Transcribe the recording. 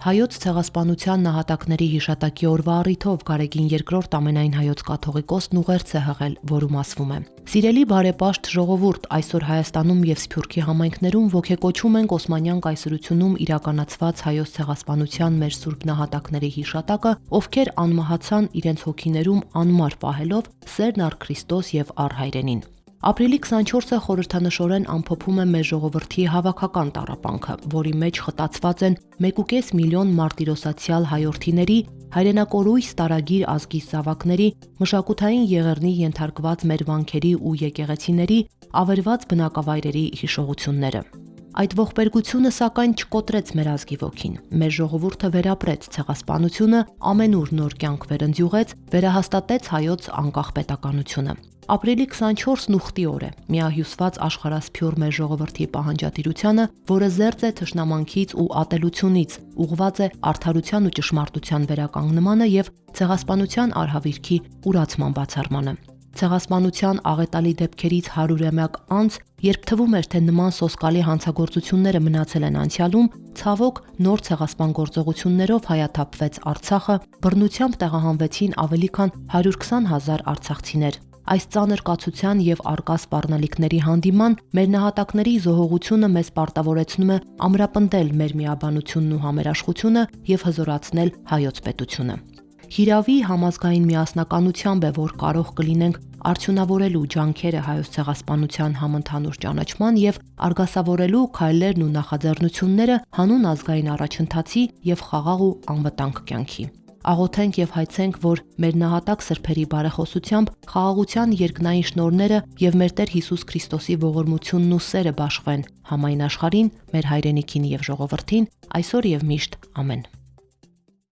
Հայոց ցեղասպանության նահատակների հիշատակի օրվա առիթով Գարեգին II ամենայն հայոց կաթողիկոսն ուղերձ է հղել, որում ասվում է. «Սիրելի բարեպաշտ ժողովուրդ, այսօր Հայաստանում եւ Սփյուռքի համայնքներում ոգեկոչում ենք Օսմանյան կայսրությունում իրականացված հայոց ցեղասպանության մեր սուրբ նահատակների հիշատակը, ովքեր անմահացան իրենց հոգիներում անմար պահելով սերն առ Քրիստոս եւ առ հայրենին»։ Ապրիլի 24-ը խորհրդանշորեն ամփոփում է մեր ժողովրդի հավաքական տառապանքը, որի մեջ խտացված են 1.5 միլիոն մարտիրոսացիալ հայորդիների, հայրենակորույս տարագիր ազգի զավակների, մշակութային եղեռնի ենթարկված մեր վանքերի ու եկեղեցիների, ավերված բնակավայրերի հիշողությունները։ Այդ ողբերգությունը սակայն չկոտրեց մեր ազգի ոգին։ Մեր ժողովուրդը վերապրեց ցեղասպանությունը, ամենուր նոր կյանք վերընձյուղեց, վերահաստատեց հայոց անկախ պետականությունը։ Ապրիլի 24-ն ուխտի օր է, միահյուսված աշխարհասփյուռ մեր ժողովրդի պահանջատիրությանը, որը զերծ է թշնամանքից ու ատելությունից, ուղղված է արդարության ու ճշմարտության վերականգնմանը եւ ցեղասպանության արհավիրքի ուրացման բացառմանը։ Ցեղասպանության աղետալի դեպքերից 100-ամյակ անց, երբ թվում էր, թե նման սոսկալի հանցագործությունները մնացել են անցյալում, ցավոք նոր ցեղասպան գործողություններով հայաթափվեց Արցախը, բռնությամբ տեղահանվեցին ավելի քան 120,000 արցախցիներ։ Այս ծանր կացության եւ արկա սպառնալիքների հանդիման մեր նահատակների զոհողությունը մեզ պարտավորեցնում է ամրապնդել մեր միաբանությունն ու համերաշխությունը եւ հզորացնել հայոց պետությունը։ Հիրավի համազգային միասնականությամբ է, որ կարող կլինենք արդյունավորելու ջանքերը հայոց ցեղասպանության համընդհանուր ճանաչման եւ արգասավորելու քայլերն ու նախաձեռնությունները հանուն ազգային առաջընթացի եւ խաղաղ ու անվտանգ կյանքի։ Աղոթենք եւ հայցենք, որ մեր նահատակ սրբերի բարեխոսությամբ խաղաղության երկնային շնորհները եւ մեր Տեր Հիսուս Քրիստոսի ողորմությունն ու սերը բաշխվեն համայն աշխարհին, մեր հայրենիքին եւ ժողովրդին, այսօր եւ միշտ։ Ամեն։